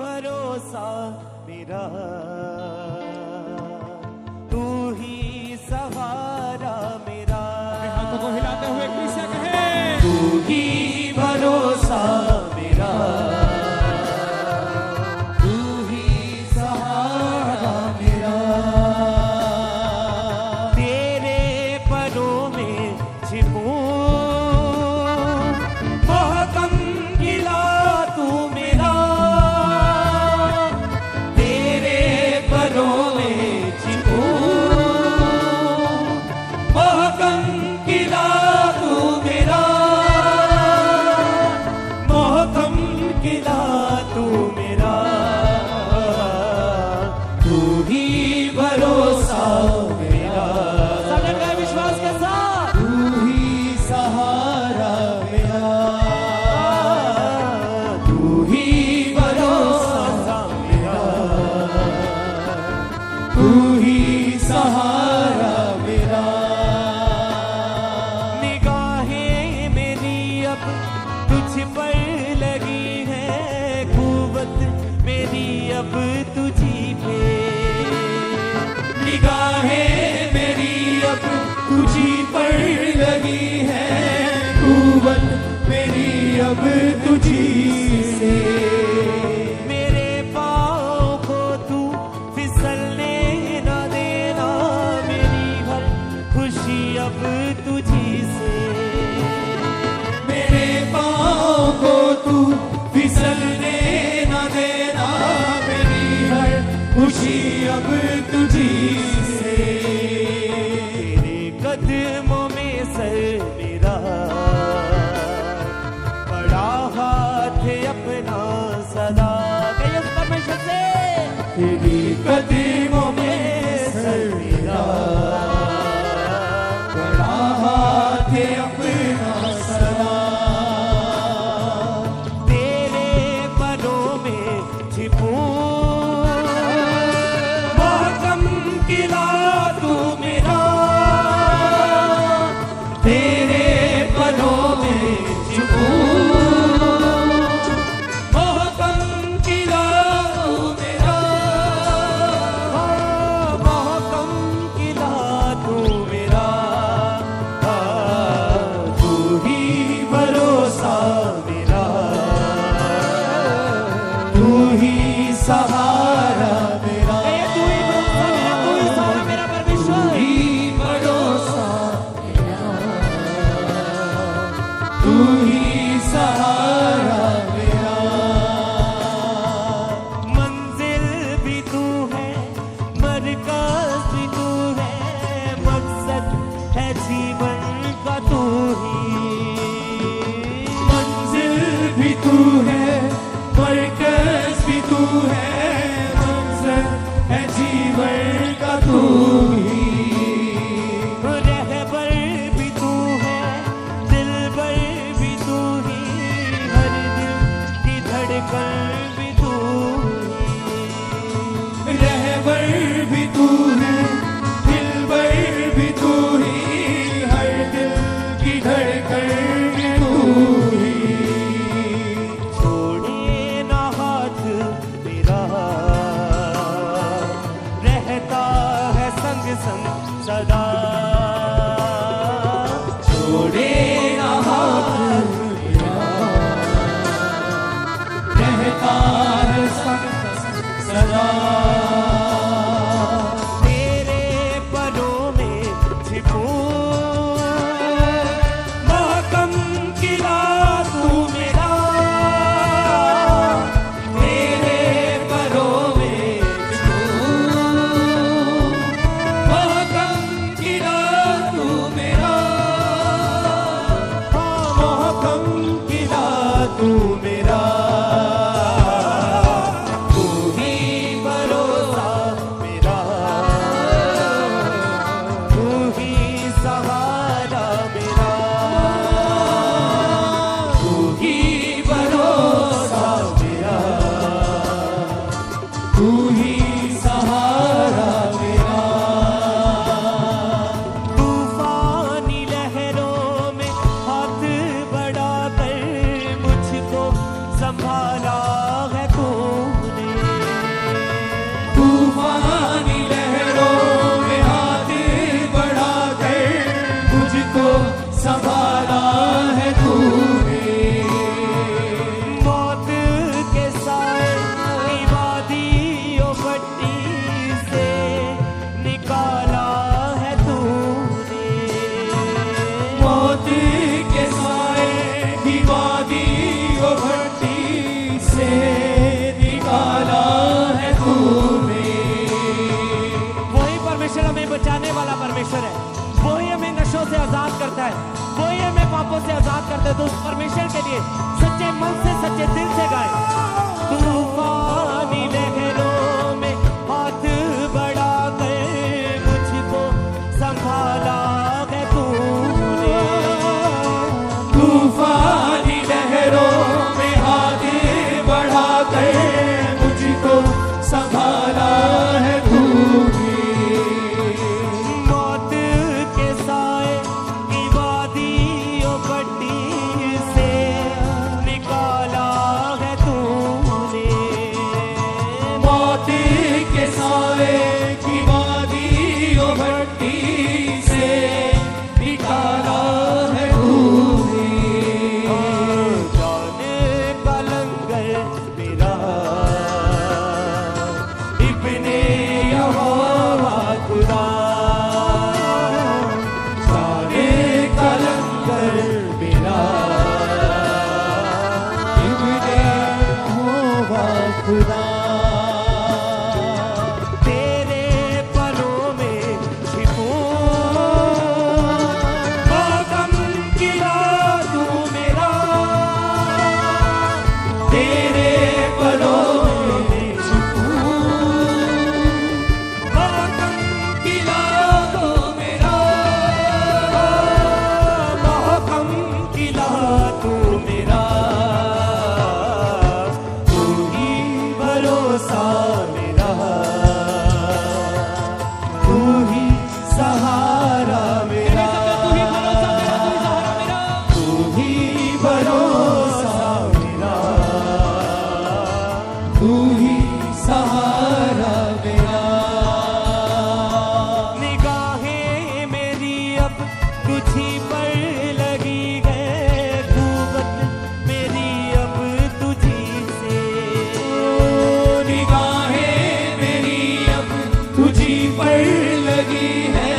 भरोसा मेरा, तू ही सहारा मेरा। हाथों को हिलाते हुए क्रिस्या कहे, तू ही भरोसा मेरा, तू ही सहारा मेरा। तेरे परों में छिपूं, महकम गिला तू मेरा। तेरे परों में छिपूं, महकम गिला तू मेरा। महकम गिला तू मेरा, तू ही भरोसा मेरा। सागर का विश्वास के साथ, तू ही सहारा मेरा, तू ही भरोसा मेरा, तू ही सहारा मेरा। निगाहें मेरी अब तुझ पर लगी है, कुव्वत मेरी अब तुझी पे। निगाहें मेरी अब तुझी पर लगी है, कुव्वत मेरी अब तुझी से। मेरे पाँव को तू फिसलने न देना, मेरी हर खुशी अब तुझी से। मेरे पाँव को तू फिसलने न देना, मेरी हर खुशी अब तुझी से। तेरे कदमों में सर मेरा, बड़ा हाथ अपना सदा। कहिए परमेश्वर से, तेरी कदमों में सर मेरा, बड़ा हाथ अपना सदा। तेरे परों में छिपूं, महकम गिला तू मेरा। तेरे परों में छिपूं, महकम गिला तू मेरा। महकम गिला तू मेरा, तू ही भरोसा मेरा, तू ही सहारा मेरा। तू ही भरोसा मेरा, तू ही सहारा मेरा परमेश्वर। तू ही भरोसा मेरा, तू ही सहारा मेरा। मंजिल भी तू है, मरकज भी तू है, मकसद है जीवन का तू ही। मंजिल भी तू है, मरकज भी तू है, मकसद है जीवन का तू ही। रहबर भी तू है, दिलबर भी तू ही, हर दिल की धड़कन भी तू ही। रहबर भी तू है, दिलबर भी तू ही, हर दिल की धड़कन भी तू ही। छोड़े ना हाथ मेरा, सदा। तेरे परों में छिपूं, मौसम खिला तू मेरा। तेरे परों में छुपूं, मौसम खिला दो मेरा। मौसम खिला तू मेरा। तू ही भरोसा मेरा, तू ही सहारा मेरा। तू ही भरोसा मेरा, तू ही तू ही सहारा सहारा मेरा। मेरा। निगाहें मेरी अब तुझी पर लगी है, खूबत मेरी अब तुझी से। निगाहें मेरी अब तुझी पर लगी है,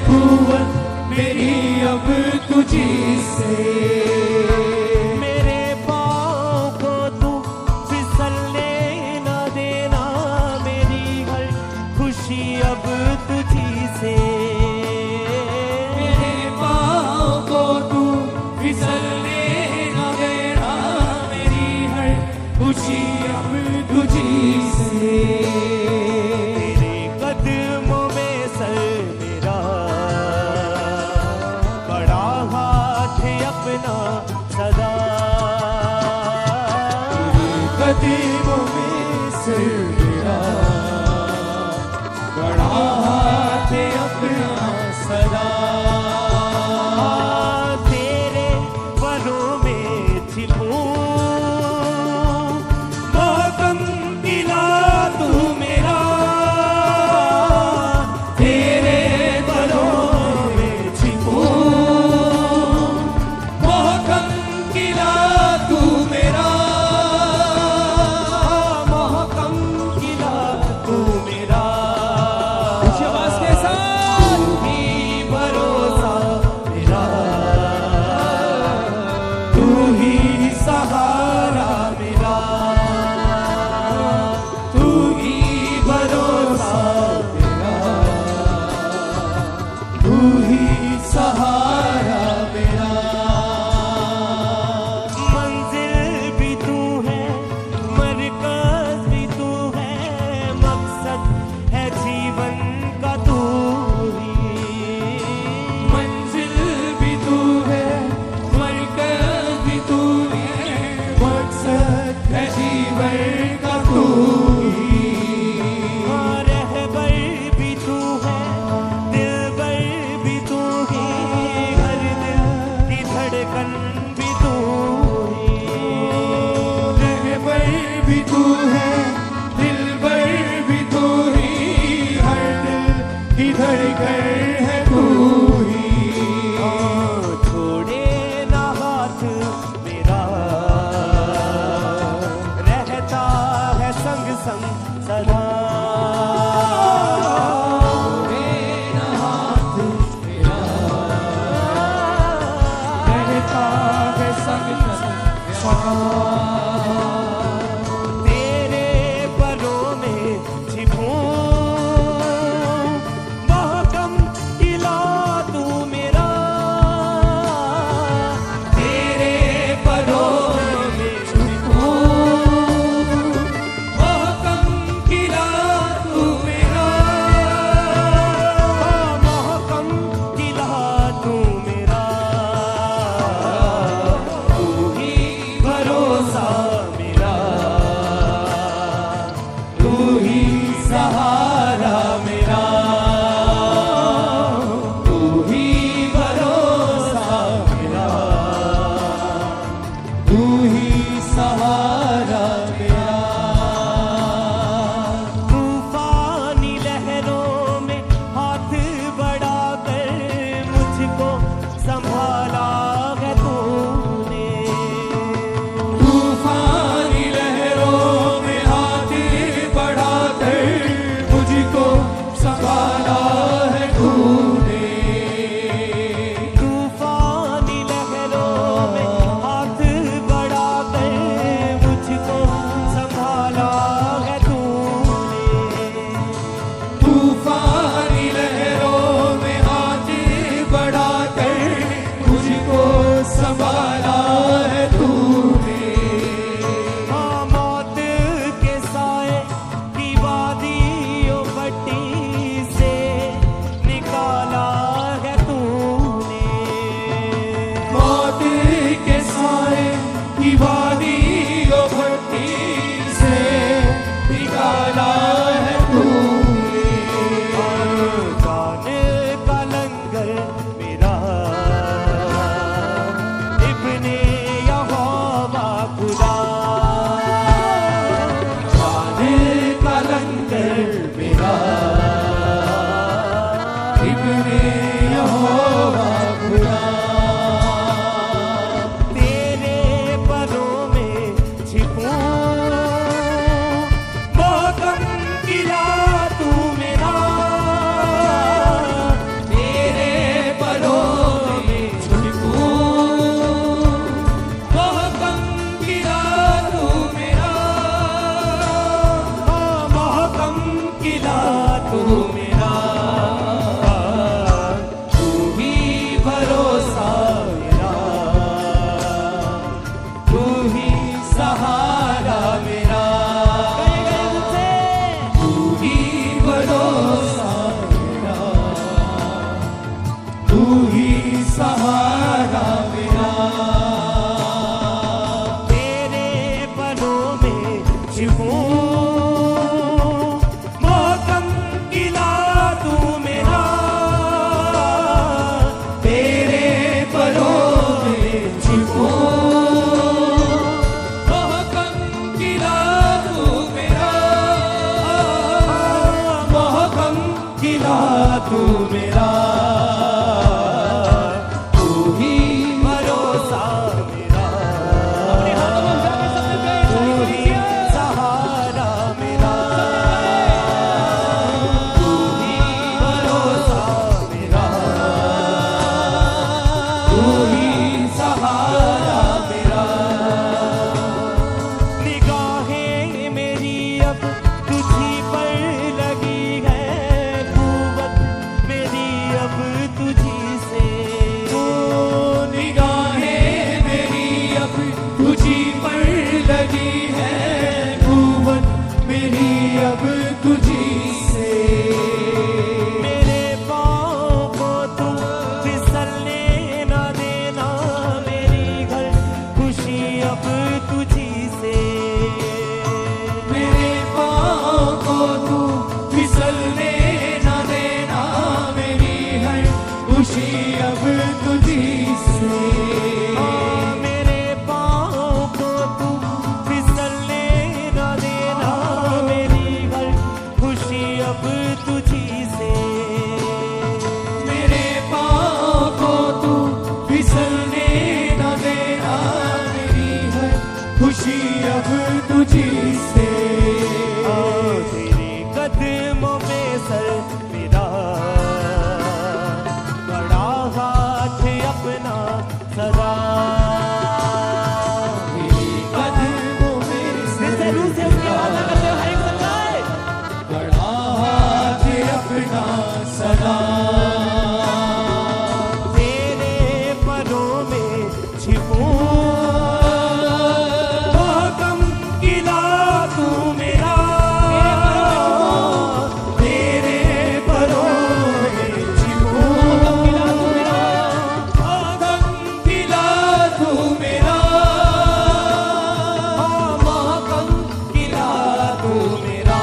कुव्वत मेरी अब तुझी से। मेरे पाँव को तू फिसलने न देना, मेरी हर खुशी अब तुझी से। मेरे पाँव को तू फिसलने न देना, मेरी हर खुशी अब तुझी से। तेरे कदमों में सर मेरा, बड़ा हाथ अपना सदा। कदमों में सिर मेरा, बड़ा हाथ अपना सदा। तेरे परों में छिपूं, मौसम खिला तू मेरा। तेरे परों में छिपूं, मोहकम खिला तू मेरा। मोहकम खिला तू मेरा। ऊंची आवाज के साथ। तू ही भरोसा मेरा, तू ही सहारा मेरा। तू ही भरोसा मेरा, तू ही सहारा मेरा। मंजिल भी तू है, मरकज भी तू है, मकसद है जीवन का तू ही। मंजिल भी तू है, मरकज भी तू है, मकसद है जीवन का तू ही। रहबर भी तू है, दिलबर भी तू ही, हर दिल की धड़कन भी तू ही। रहबर भी तू है, दिलबर भी तू ही, हर दिल की धड़कन है तू ही। छोड़े ना हाथ मेरा, रहता है संग संग सदा। मेरा हाथ मेरा, रहता है संग संग सदा। तेरे परों में छिपूं, महकम खिला तू मेरा। तेरे परों में छुपूं, मोहकम खिला तू मेरा, तू ही भरोसा मेरा, अपने हाथों में उठा के सबने गाया तू सारी ही खुशियाँ। सहारा मेरा, तू ही भरोसा मेरा, तू ही सहारा मेरा। निगाहें मेरी अब तुझी पर लगी है, कुव्वत मेरी अब तुझी से, ओ निगाहें मेरी अब तुझी पर लगी है, कुव्वत मेरी अब तुझी से। मेरे पाँव को तू फिसलने न देना, मेरी घर खुशी अब तुझी से, मेरे पाँव को तू फिसलने न देना, मेरी हर खुशी अब तुझी से। मेरे पाँव को तू फिसलने न देना, मेरी घर खुशी अब तुझी से, मेरे पाँव को तू फिसलने न देना, मेरी हर खुशी अब तुझी से। तेरे कदमों में सर मेरा, बड़ा हाथ अपना सदा, तेरे कदमों में दिल से रूह से उसकी आराधना करते हो, हर एक संगाए। बड़ा हाथ अपना सदा, तेरे परों में छिपूं, गम किला तू मेरा, तेरे परों में छिपूं, गम किला तू मेरा, महकम किला तू मेरा,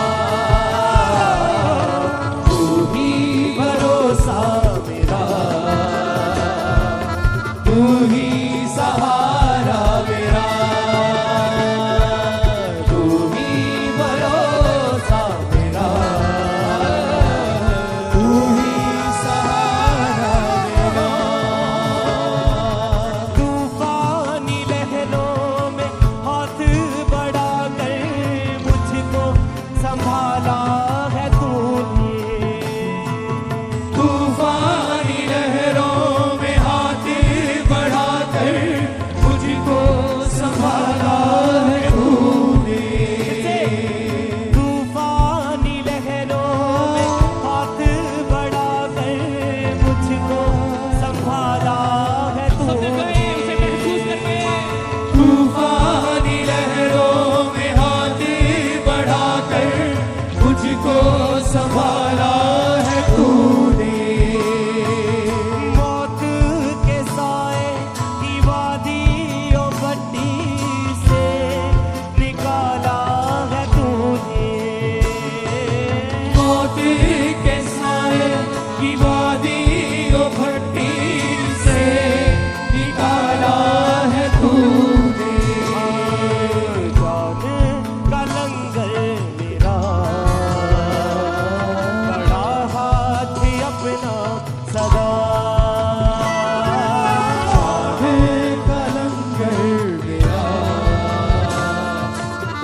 तू ही भरोसा मेरा, तू ही सहारा मेरा, तू ही भरोसा मेरा, तू ही सहारा मेरा। तूफानी लहरों में हाथ बढ़ाकर मुझको संभाला है तूने, तूफानी लहरों में हाथ बढ़ाकर मुझको संभाला है तूने, तूफानी लहरों में हाथ बढ़ाकर मुझको संभाला है सबने तूने, गाए उसे महसूस करके। तूफानी लहरों में हाथ बढ़ाकर मुझको संभाला है तूने, मौत के साए की वादियों भट्टी से निकाला है तूने, मौत के साए की वादियों भट्टी से निकाला है तूने, जान का लंगर मेरा, बड़ा हाथ अपना सदा, का लंगर मेरा,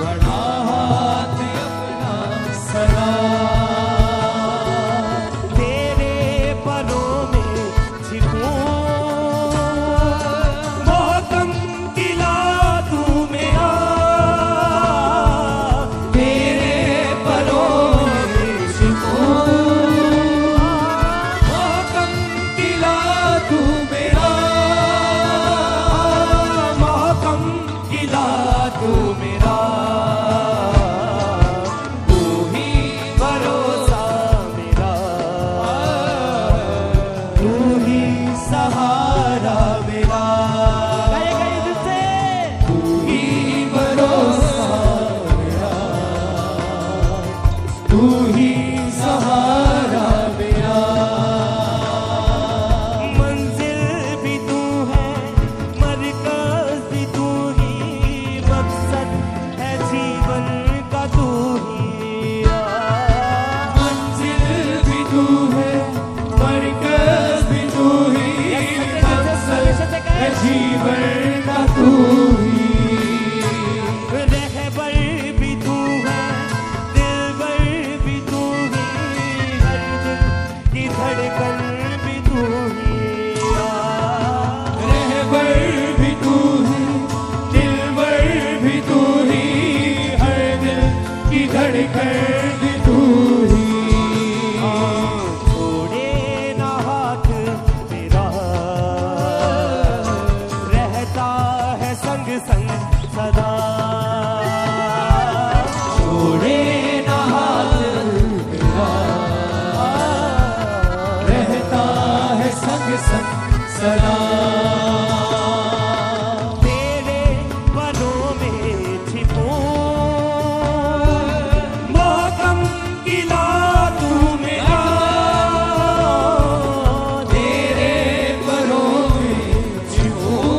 बड़ा हाथ अपना सदा, तेरे परों में छिपूं, महकम किला तू मेरा, तेरे परों में छिपूं, महकम किला तू मेरा, महकम किला तू मेरा, तू ही भरोसा मेरा, तू ही सहारा मेरा, गाइए गाइए दिल से, तू ही भरोसा मेरा, तू ही सहारा मेरा। मंजिल भी तू है, मरकज भी तू ही, मकसद है जीवन का तू ही, मंजिल भी तू है, की धड़कन भी तू ही। छोड़े ना हाथ मेरा, रहता है संग संग सदा। छोड़े ना हाथ मेरा, रहता है संग संग सदा। तेरे पलों में छिपूं, मोहकम किला तू मेरा। तेरे परों में छिपूं,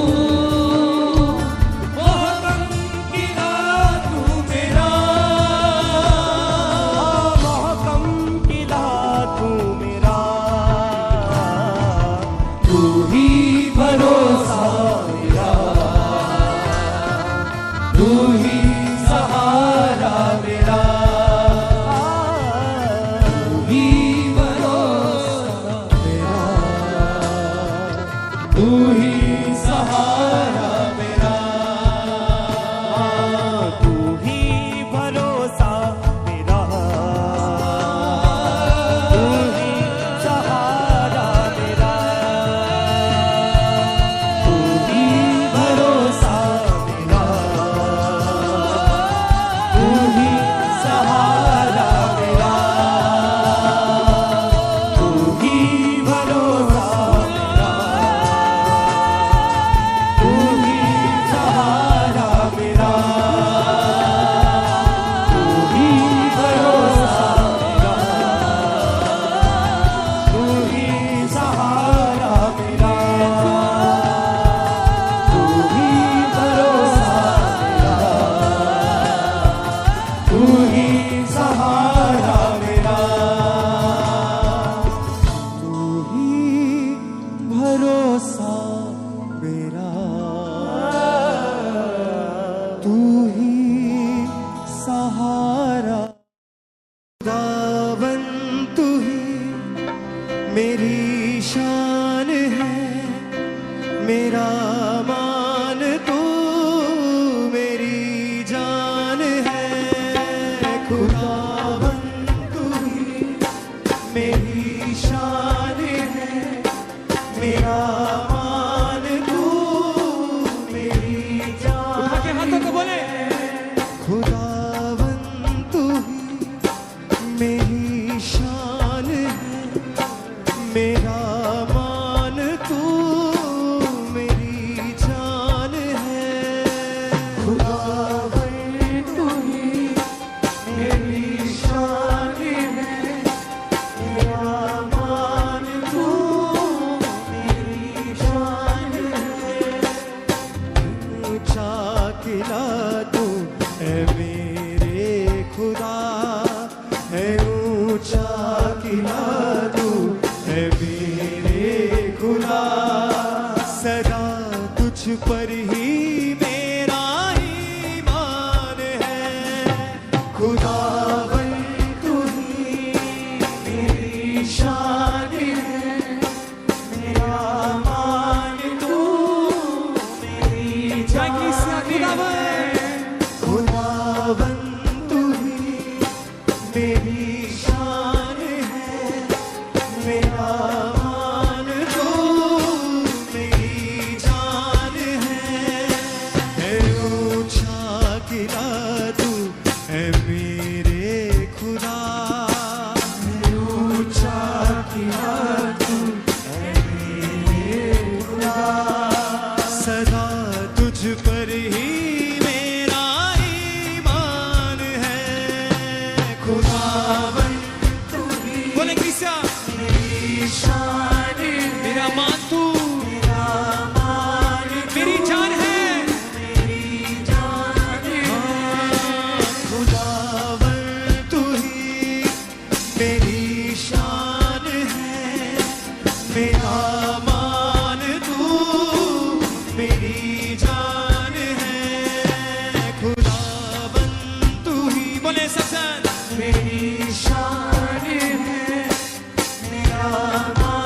मोहकम किला तू मेरा। मोहकम किला तू मेरा। तू ही भरोसा मेरा, तू ही सहारा मेरा। तू ही भरोसा मेरा, तू ही सहारा मेरा। तू ही भरोसा मेरा, तू ही सहारा मेरा। तू ही भरोसा मेरा, तू ही सहारा मेरा। तू ही भरोसा मेरा, तू ही सहारा मेरा। तू ही भरोसा मेरा, तू ही सहारा मेरा। तू ही भरोसा मेरा, तू ही सहारा मेरा। तू ही भरोसा मेरा, तू ही सहारा। खुदावन तू ही मेरी शान है, मेरा मान तू मेरी जान है। खुदावन तू ही मेरी शान है, मेरा मान तू मेरी जान। उठा के हाथों को बोले, खुदावन तू ही मेरी शान है, मेरा मान तू मेरी जान है। खुदावन तू ही मेरी शान है, मेरा मान तू मेरी जान है। ऊंचा किला तू है मेरे खुदा, है ऊंचा किला तू है मेरे खुदा। सदा तुझ पर ही मेरा ईमान है। खुदावन तू ही मेरी शान है, मेरा मान तू मेरी जान है। खुदावन तू ही मेरी शान है, मेरा मान तू मेरी जान है। ऊंचा किला तू है मेरे खुदा, ऊंचा किला तू है मेरे खुदा। सदा तुझ पर ही मेरा ईमान है। खुदावन तू ही बोले किस्सा मेरी शान है, मेरा मान तू मेरा मान मेरी जान है। मेरी जान है। खुदावन तू ही मेरी शान है, मेरा मान तू मेरी जान है। खुदावन तू ही बोले सबसे मेरी शान है, मेरा मान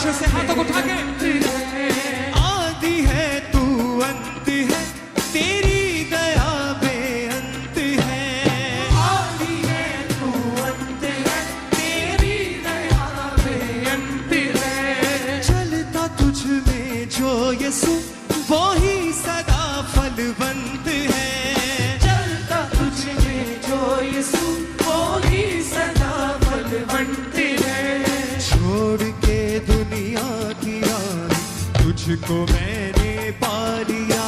जोशों से हाथों को उठा के आदि है तू अंत है तेरी दया बेअंत है आदि है तू अंत है तेरी दया बेअंत है चलता तुझ में जो यीशु वो ही सदा फलवंत है चलता तुझ में जो यीशु वो ही सदा फलवंत है छोड़ के दुनिया की यारी तुझको मैंने पा लिया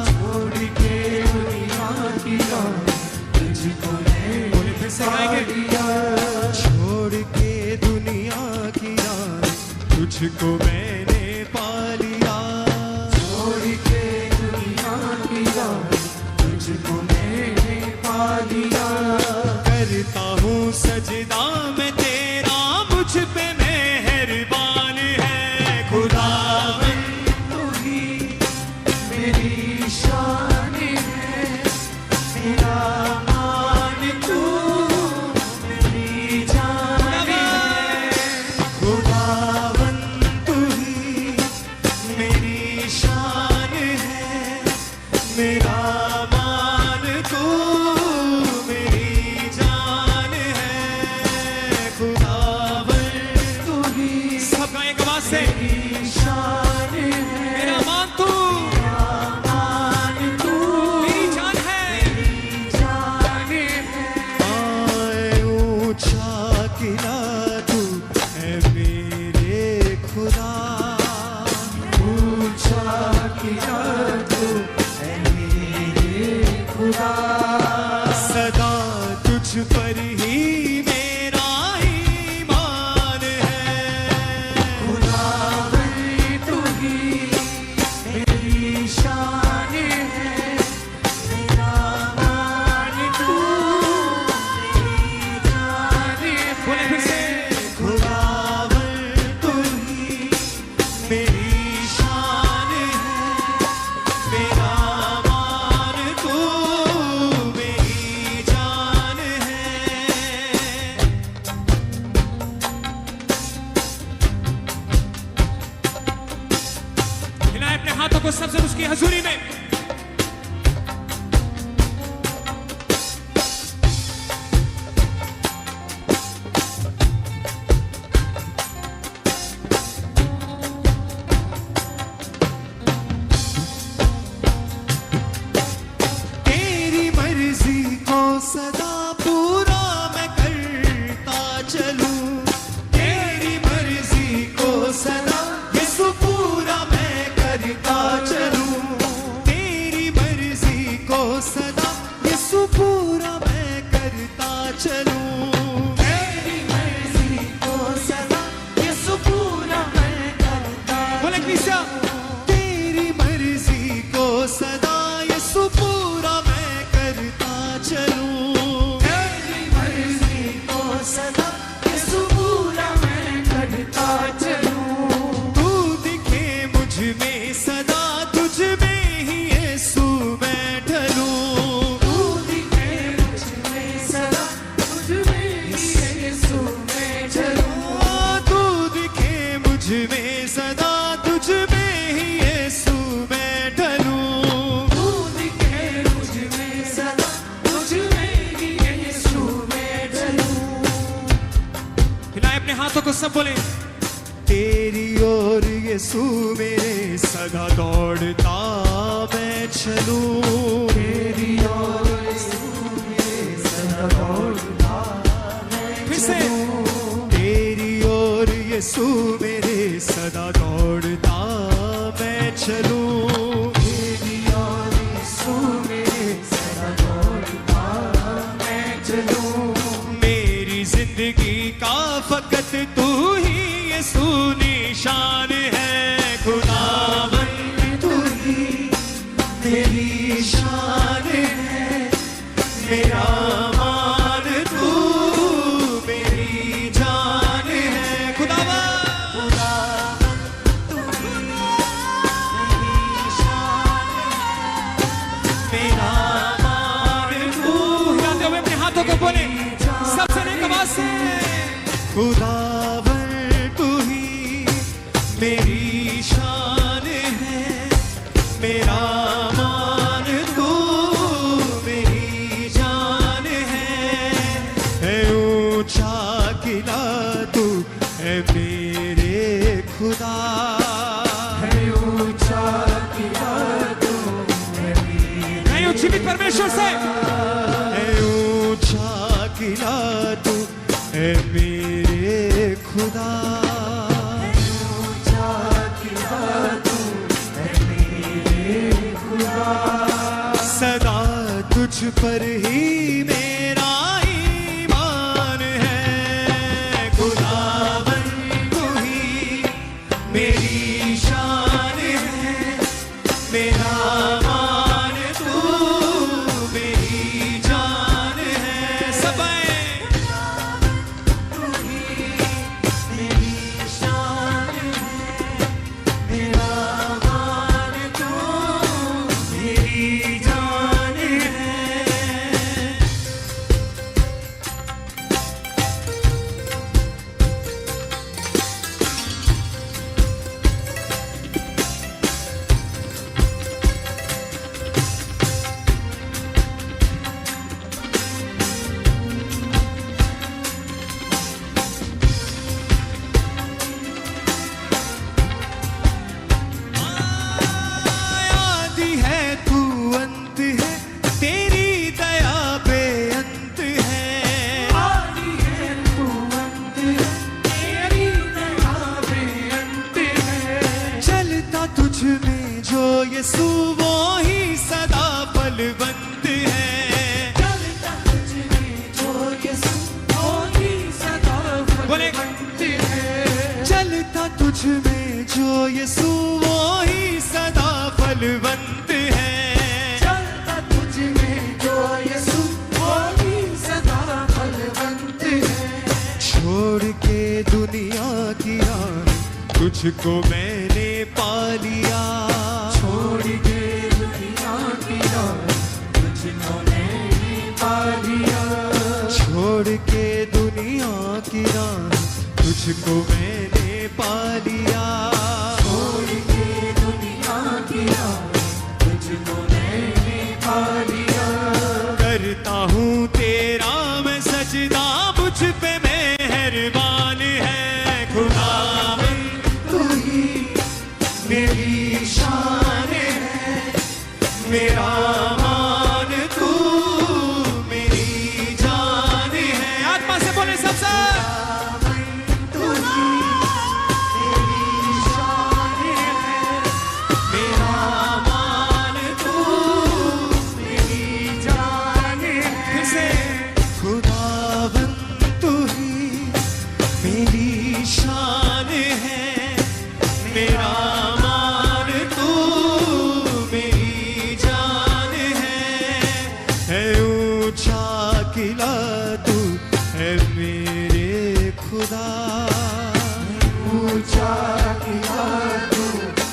छोड़ के दुनिया की यारी तुझको मैंने फिर से पा गाएंगे लिया छोड़ के दुनिया की यारी तुझको मैंने पा लिया छोड़ के दुनिया की यारी तुझको मैंने पा लिया करता हूँ सजदा में तेरा मुझ पे मेहरबान है खुदावन तू ही मेरी शान है मेरा मान तू मेरी जान है खुदावन तू ही मेरी शान है मेरा मान तू मेरी जान है खुदावन तू ही सब गाएं एक आवाज से मेरी शान है मेरा मान तू मान तू मेरी जान है जान है आए ऊंचा किला तू है मेरे खुदा ऊंचा किया तू है मेरे खुदा सदा तुझ पर ही मेरा ईमान है खुदावन तू ही मेरी शान है मेरा मान तू मेरी जान है बोले फिर से खुदावन तू ही मेरी शान है मेरा मान तू मेरी जान है हिलाए अपने हाथों को सबसे उसकी हजूरी में तेरी मर्जी को सदा पूरा मैं करता चलूं तेरी मर्जी को सदा यीशु पूरा मैं करता चलूं तेरी मर्जी को सदा यीशु पूरा मैं करता चलूं तेरी मर्जी को सदा यीशु पूरा मैं करता बोले क्रिस्टिया तेरी मर्जी को सदा यीशु पूरा मैं करता चलूं तेरी मर्जी को सदा यीशु पूरा मैं करता चलूं तू दिखे मुझ में सदा तुझ में ही यीशु मैं ढलूं तू दिखे मुझ में सदा तुझ में ही यीशु मैं चलूं तू दिखे मुझ में सदा तुझ में ही यीशु मैं ढलूं तू दिखे मुझ में सदा तुझ में ही यीशु मैं चलूं हिलाए अपने हाथों को सब बोले तेरी ओर यीशु मेरे सदा दौड़ता मैं चलूं तेरी ओर यीशु मेरे सदा दौड़ता मैं फिर से तेरी ओर यीशु मेरे सदा दौड़ता मैं चलूं तेरी ओर यीशु मेरे सदा दौड़ता मैं चलूं मेरी जिंदगी का फकत तू ही यीशु निशान है खुदावन तू ही मेरी शान है मेरा मान तू मेरी जान है खुदावन तू ही मेरी शान है मेरा मान तू हिलाते हुए अपने हाथों को बोले सबसे नेक आवाज से खुदावन तू ही मेरी शान है, मेरा मान तू मेरी जान है ऊंचा किला तू है मेरे खुदा, है ऊंचा किला तू है मेरे नहीं जीवित परमेश्वर से है ऊंचा किला तू है मेरे खुदा, ऊंचा किला तू है मेरे खुदा, सदा तुझ पर ही मेरा ईमान है खुदावन तू ही मेरी शान है, मेरा मान तू मेरी जान है सब तू ही मेरी शान है, मेरा मान तू मेरी जान है। आदि है तू अंत है तेरी दया बेअंत है आदि है तू अंत है, तेरी दया बेअंत है, चलता तुझ में जो यीशु वो ही सदा फलवंत है चलता तुझ में जो यीशु वो ही सदा बोले। फलवंत है, चलता तुझ में जो यीशु वो ही सदा फलवंत है चलता तुझ में जो यीशु वो ही सदा फलवंत है, छोड़ के दुनिया की राह तुझको मैंने पा लिया छोड़ के दुनिया की राह तुझको मैंने पा लिया, छोड़ के दुनिया की राह तुझको मैंने पा लिया छोड़ के दुनिया की राह तुझको मैंने पा लिया, करता हूँ तेरा मैं सजदा मुझ पे मेहरबान है खुदावन तू ही मेरी शान है, मेरा मान तू मेरी जान है आत्मा से बोले सबसे तू ही मेरी शान है, मेरा मान तू मेरी जान फिर है, से खुदावन तू ही मेरी शान है, मेरा मान तू मेरी जान है ऊंचा किला तू है मेरे खुदा ऊंचा किला तू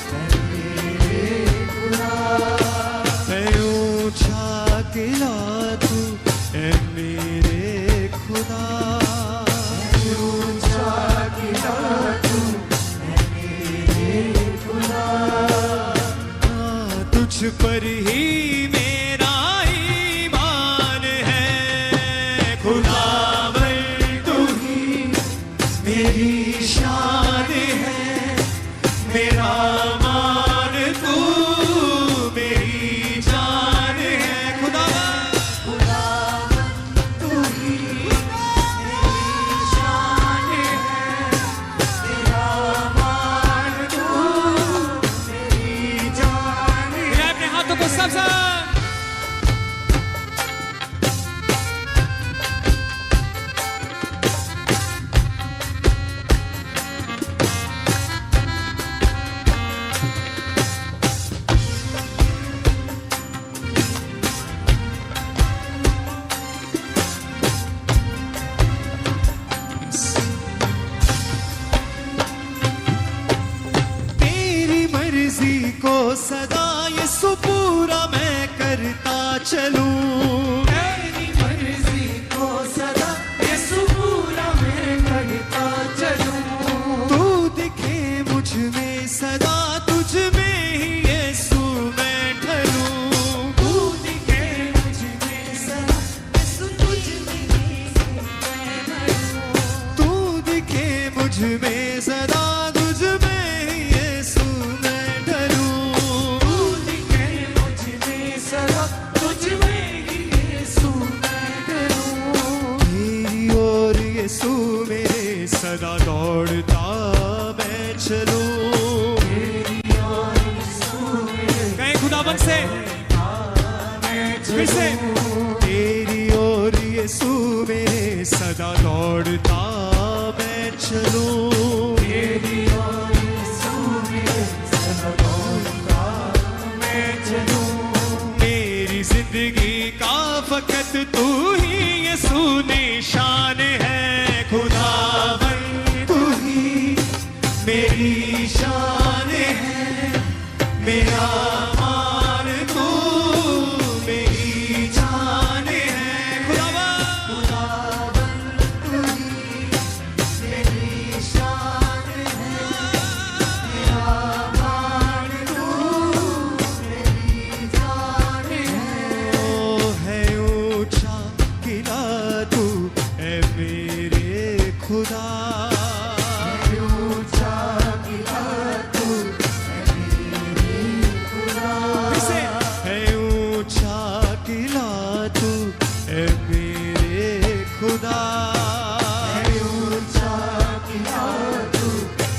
है मेरे खुदा, है ऊंचा किला तू है मेरे खुदा ऊंचा किला तू है मेरे खुदा, तुझ पर ही मेरा ईमान है खुदावन तू ही मेरी शान है, मेरा मान तू मेरी जान है खुदावन तू ही मेरी शान है, तेरा मान तू मेरी जान है। मैं अपने हाथों को सबसे तेरी मर्जी को सदा यीशु पूरा मैं करता चलूं तेरी मर्जी को सदा यीशु पूरा मैं करता चलूं, तू दिखे मुझ में में सदा तुझ में ही यीशु मैं ढलूं। भूल के मुझ में सदा तुझ में ही यीशु मैं डरूं। तेरी ओर यीशु मेरे सदा दौड़ता मैं चलूं। तेरी ओर यीशु मेरे कहें खुदाबंद से फिर से। तेरी ओर यीशु मेरे सदा दौड़ता मैं चलूं। तेरी ओर यीशु मेरे सदा दौड़ता मैं चलूं। मेरी जिंदगी का फकत तू ही यीशु निशान है। खुदावंद तू ही मेरी शान है। मेरा मान तू मेरी जान है। खुदावंद तू ही मेरी शान है। मेरा मान तू मेरी जान है। ओ है ऊंचा किला तू है मेरे खुदा। ऊंचा किला तू है मेरे खुदा। है ऊंचा किला तू है मेरे खुदा। ऊंचा किला तू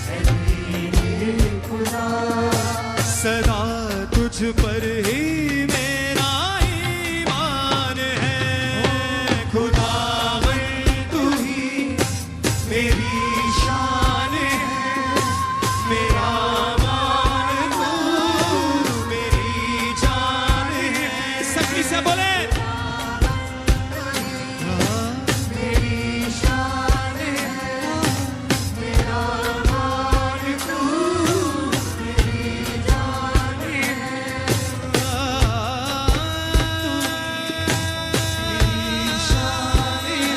है मेरे खुदा। सदा तुझ पर ही मेरा ईमान है। खुदावंद तू ही मेरी शान है। मेरा मान तू मेरी जान है। सभी से बोले मेरी शान है। मेरा मान तू मेरी जान है। मेरी शान है।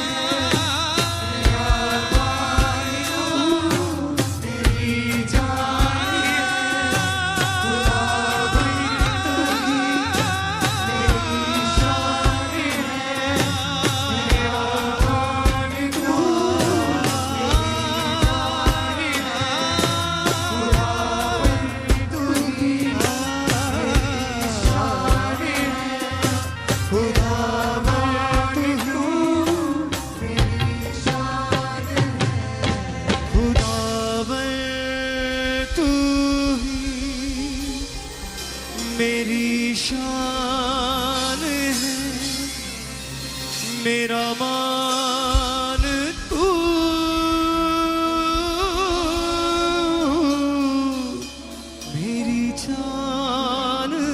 मेरा मान तू मेरी जान है। खुदावंद तू ही मेरी शान है। मेरा मान तू मेरी जान है।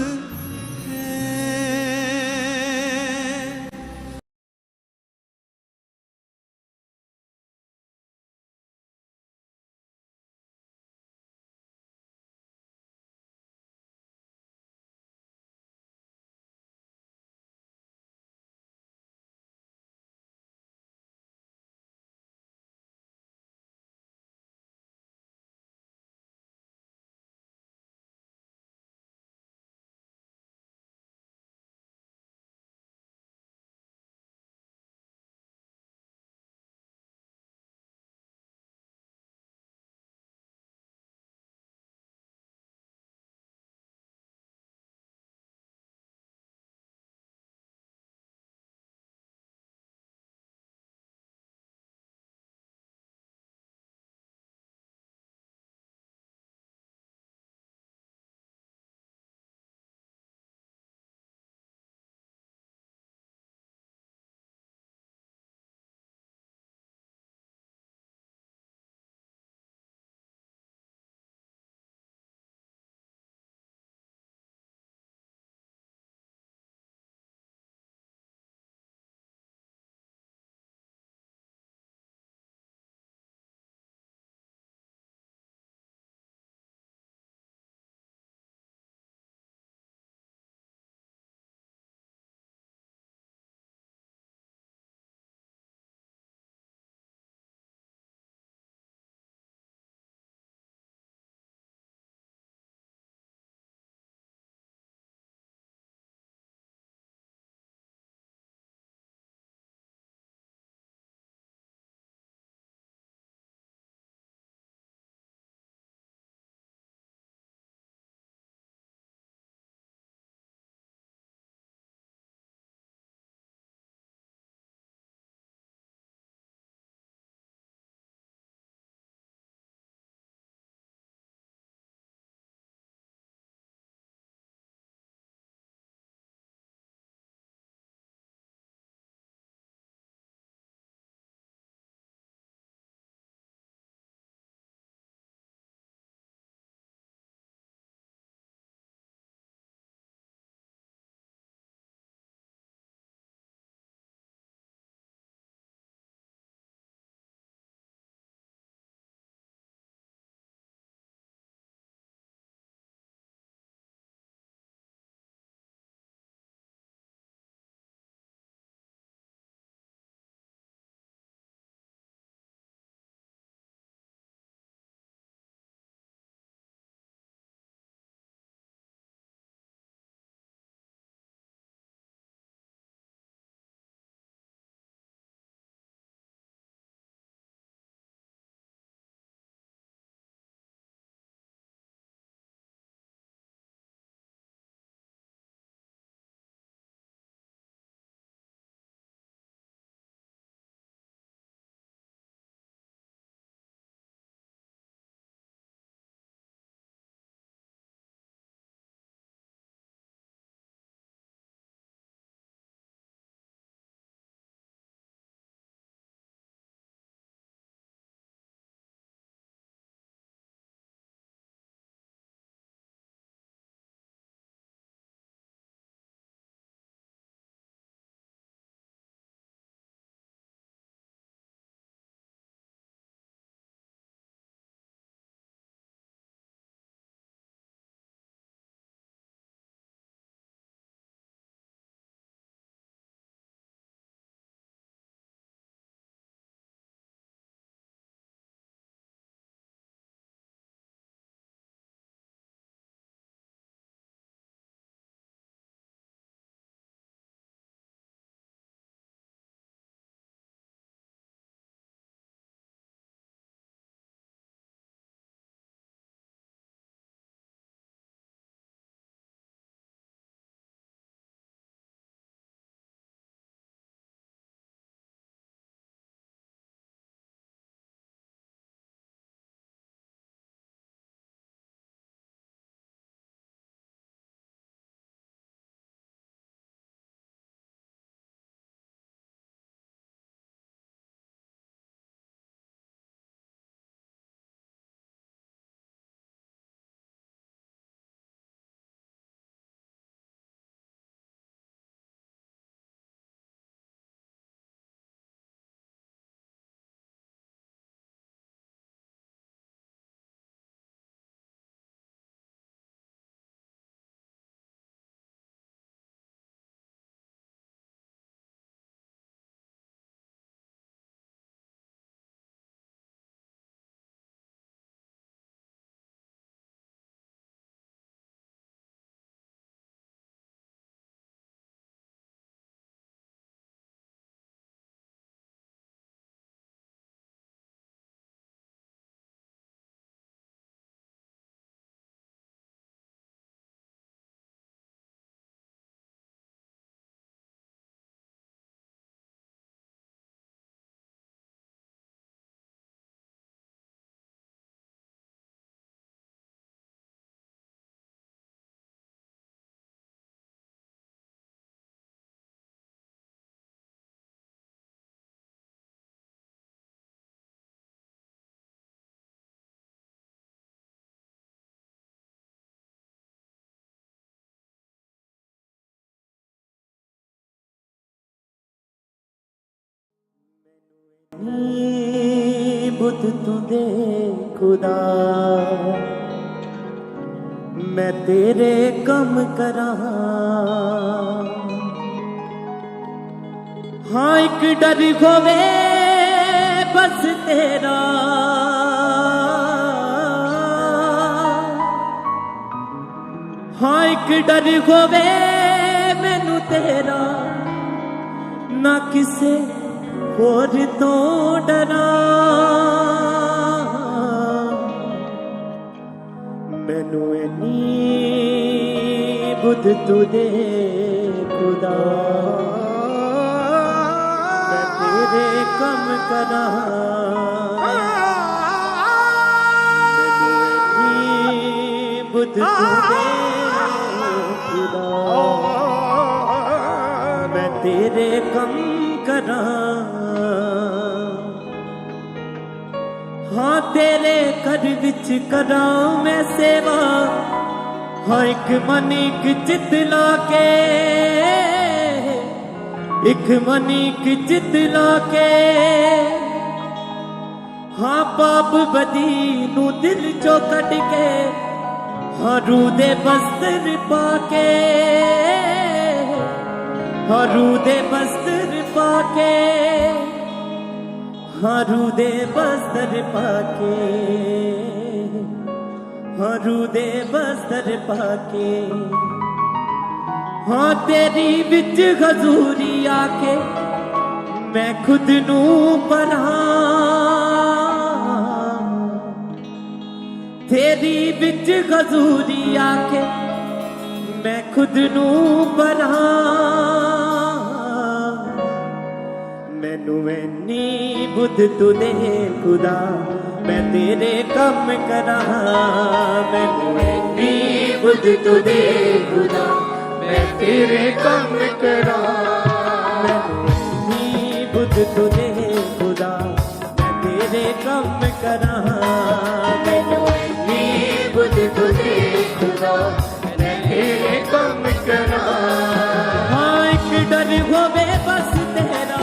बुद्ध तू दे खुदा मैं तेरे कम करा हाँ एक डर होवे बस तेरा हाँ एक डर होवे मैनू तेरा ना किसे होर तो डरा मैनू इन्नी बुद्ध तू दे खुदा मैं तेरे कम करा मैनू इन्नी बुद्ध तू दे खुदा मैं तेरे कम करा हाँ तेरे घर विच करा मैं सेवा हाँ एक मन एक चित ला के एक मन एक चित ला के हाँ पाप बदी नू दिल चो कट के हाँ रू दे बस्तर पाके हाँ रू दे बस्तर पाके हरू दे बस्तर पाके हरू दे बस्तर पाके हाँ तेरी बिच हजूरी आके मैं खुद नू पढ़ा तेरी बिच हजूरी आके मैं खुद नू पढ़ा मैनू इन्नी बुद्ध तू दे खुदा मैं तेरे कम करा मैनू इन्नी बुद्ध तू दे खुदा मैं तेरे कम करा मैनू इन्नी बुद्ध तू दे खुदा मैं तेरे कम करा मैनू इन्नी बुद्ध तू दे खुदा मैं तेरे कम करा हाँ एक डर होवे बस तेरा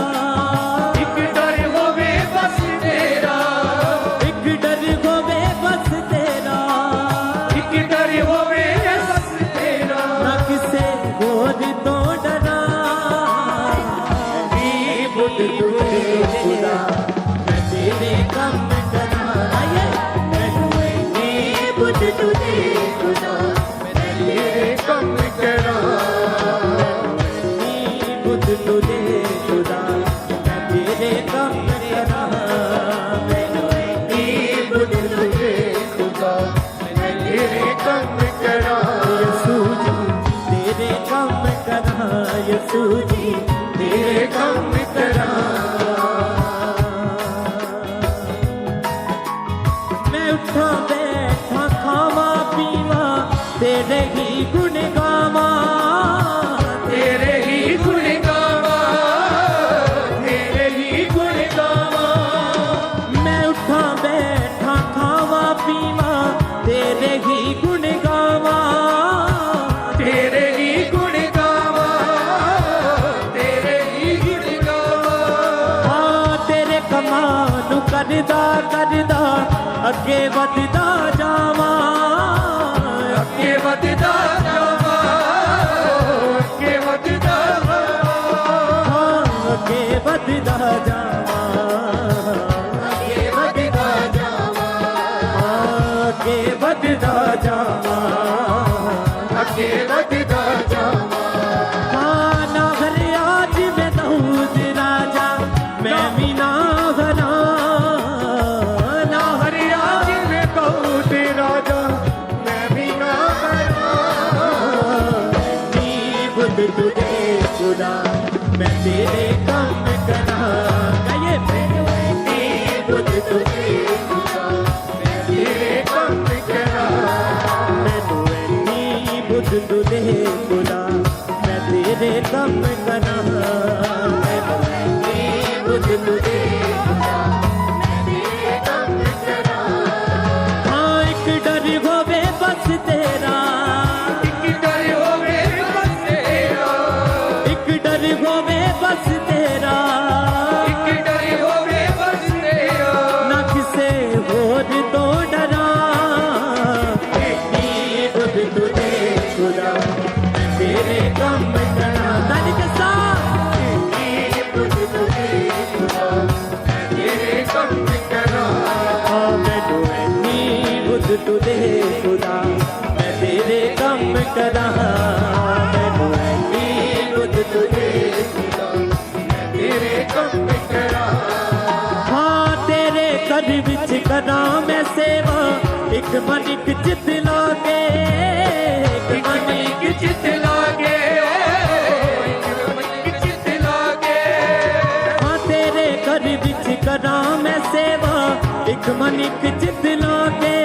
यसू जी तेरे कम करा मैं उठा बैठा खावा पीवा तेरे ही गुण गावा तेरे ही गुण गावा तेरे ही गुण गावा मैं उठा बैठा खावा पीवा तेरे ही गुण गावा तेरे ही गुण करदा करदा अगे वधदा जावा अगे वधदा जावा अगे वधदा अगे वधदा जावा अगे वधदा जावा अगे वधदा जावा अगे वधदा जावा हाँ ना हर आज मैं दाऊद राजा मैं भी ना तुझे खुदा मैं तेरे कम करा ये बुद्ध तुझे खुदा मैं तेरे कम करा मैनू इन्नी बुद्ध तुझे खुदा मैं तेरे कम करा मैनू इन्नी बुद्ध तुझे खुदा मैं तेरे कम करा हाँ एक डर होवे बस तेरा बस तेरा एक डर होवे बुद्ध तू दे खुदा मैं तेरे कम करा मैनू ऐनी बुद्ध तू दे खुदा मैं तेरे कम करा हाँ तेरे घर विच करा मैं सेवा एक मन एक चित लागे एक मन एक चित लागे हाँ तेरे घर विच करा मैं सेवा एक मन एक चित लागे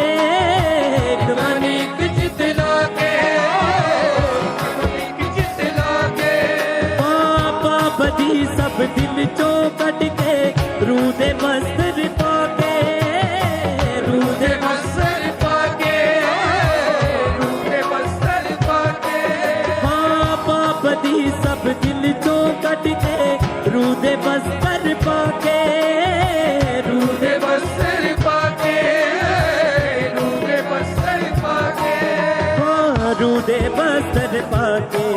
एक मन एक चित लागे पापा बदी सब दिल चो कट के रूह दे बस्तर पाके रूह दे बस्तर पाके रूह दे बस्तर पाके पापा बदी सब दिल चो कट के रूह दे बस्तर पाके रूह दे बस्तर पाके रूह दे बस्तर पाके रूह दे बस्तर पाके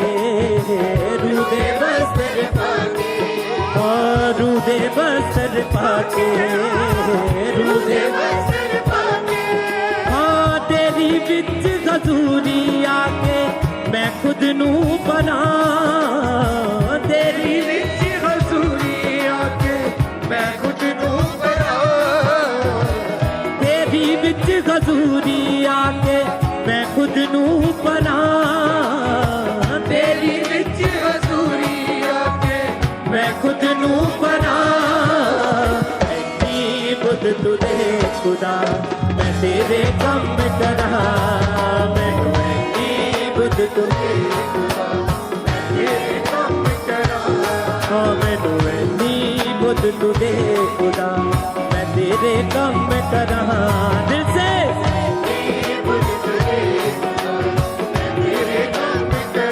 रूह दे बस्तर पाके रूह दे बस्तर पाके रूह दे बस्तर पाके हाँ तेरी विच हजूरी आके मैं खुद नू बना तेरी विच हजूरी आके मैं खुद नू बना तेरी विच हजूरी आके मैं खुद नू बना तेरी विच हजूरी आके मैं खुद नू बना ऐनी बुद्ध तू दे खुदा मैं तेरे कम करा मैनू ऐनी बुद्ध तू दे खुदा मैं तेरे कम करा हाँ मैनू ऐनी बुद्ध तू दे खुदा मैं तेरे कम करा दिल से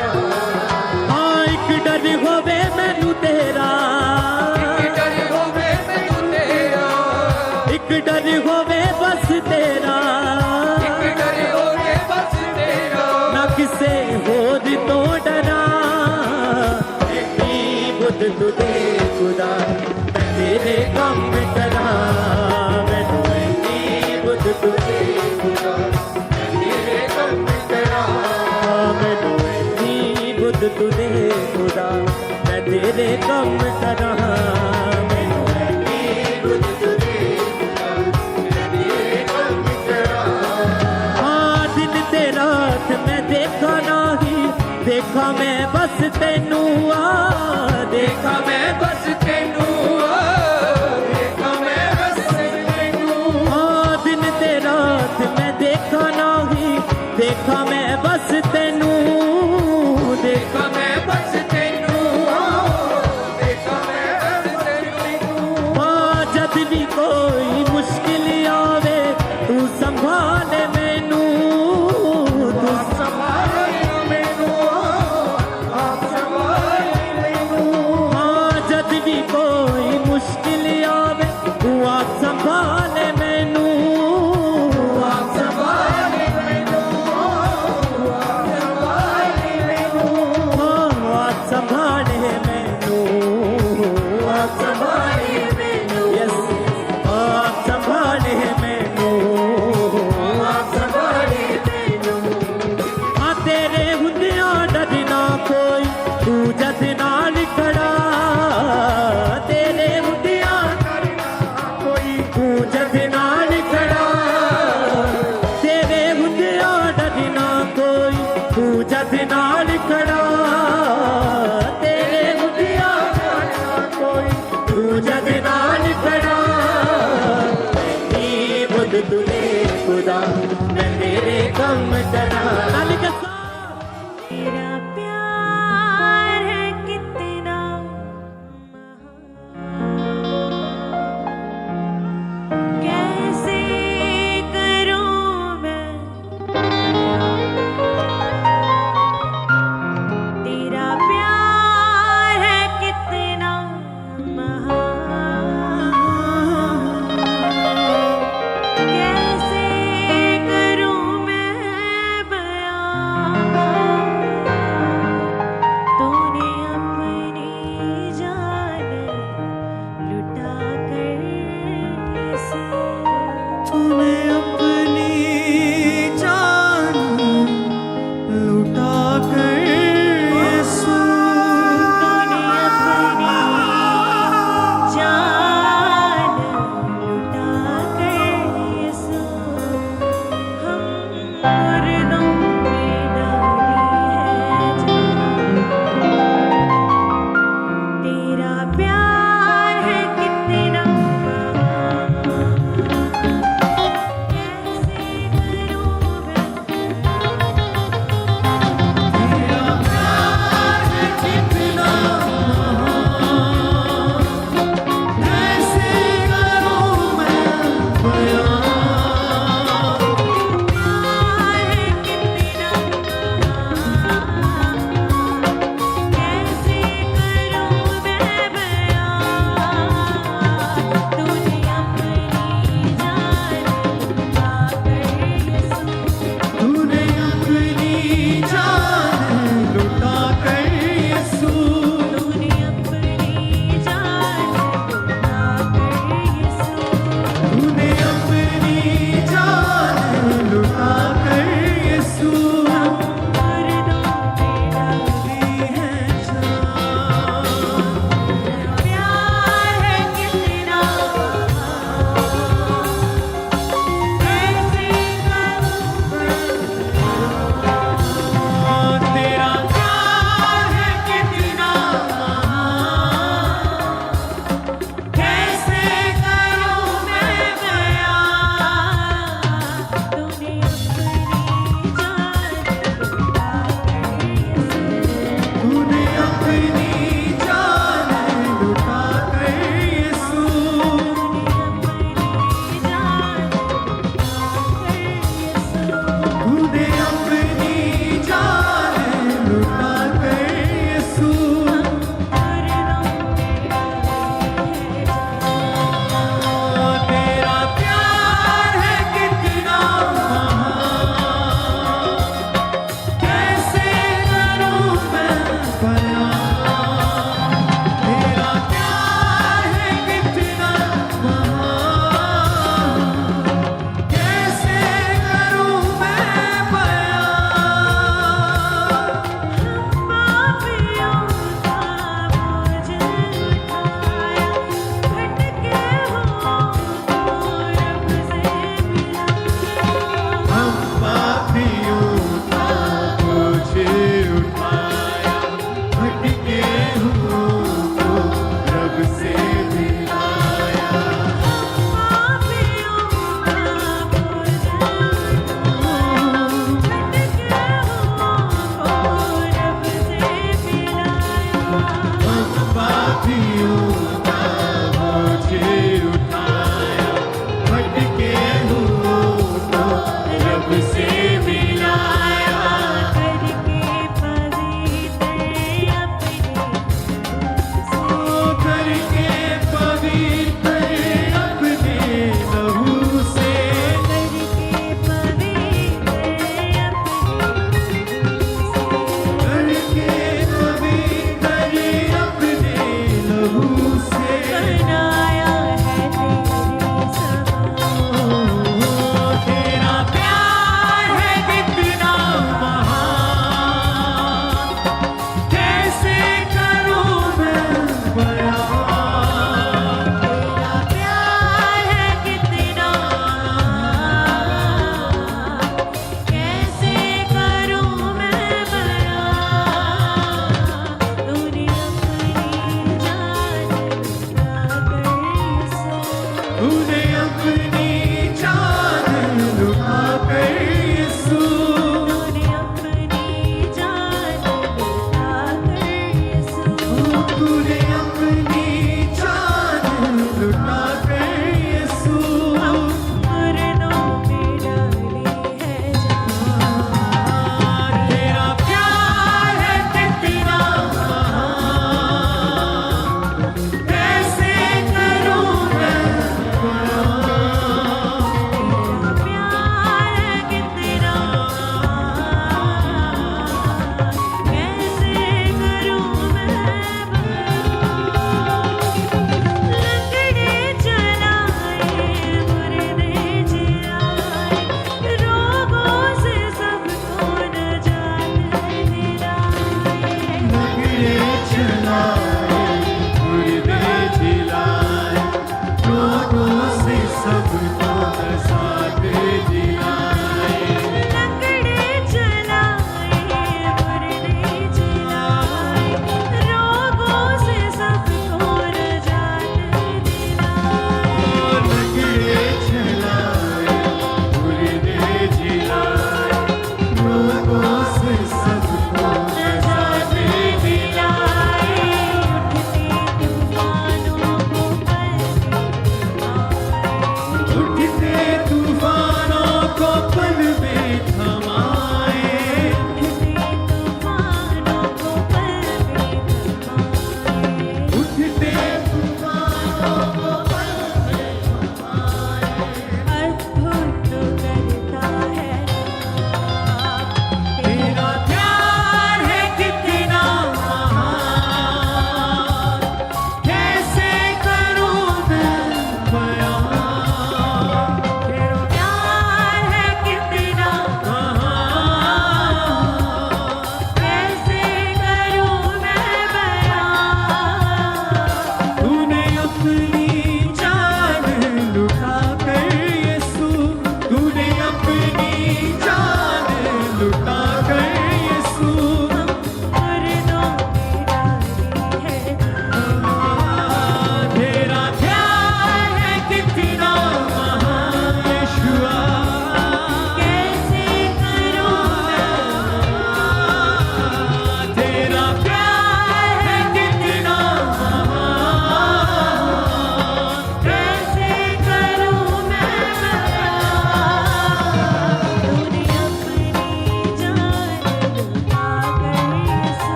हाँ एक डर होवे मैनू तेरा एक डर होवे बस तेरा ना किसे होर तो डरा ऐनी बुद्ध तू दे खुदा मैं तेरे कम करा मैनू ऐनी बुद्ध तू दे खुदा मैं तेरे कम करा मैनू ऐनी बुद्ध तू दे खुदा मैं तेरे कम करा मैनू ऐनी बुद्ध तू दे खुदा मैं तेरे कम करा हाँ दिन ते रात मैं देखा नाही देखा मैं बस तेनू देखा मैं बस तेनू देखा मैं बस तेनू हाँ दिन ते रात मैं देखा नाही देखा मैं बस तेनू देखा मैं बस तेनू देखा मैं बस तेनू हाँ जद भी कोई मुश्किल आवे तू संभाले मैनू तू संभाले मैनू आप संभाले मैनू हाँ जद भी कोई मुश्किल आवे तू आप संभाले मैनू आप संभाले मैनू आप संभाले मैनू आप संभाले मैनू आप संभाले मैनू यस आप संभाले मैनू आप संभाले मैनू हाँ तेरे हुंदियां डरना कोई तू जद नाल खड़ा तेरे हुंदियां डरना कोई तू जद नाल खड़ा तेरे हुंदियां डरना कोई तू जद नाल खड़ा तेरे हुंदियां डरना कोई तू जद नाल खड़ा ऐनी बुद्ध तू दे खुदा मैं तेरे कम करा तेरा प्यार है कितना कैसे करूं मैं तेरा प्यार है कितना महान कैसे करूं मैं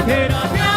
तेरा प्यार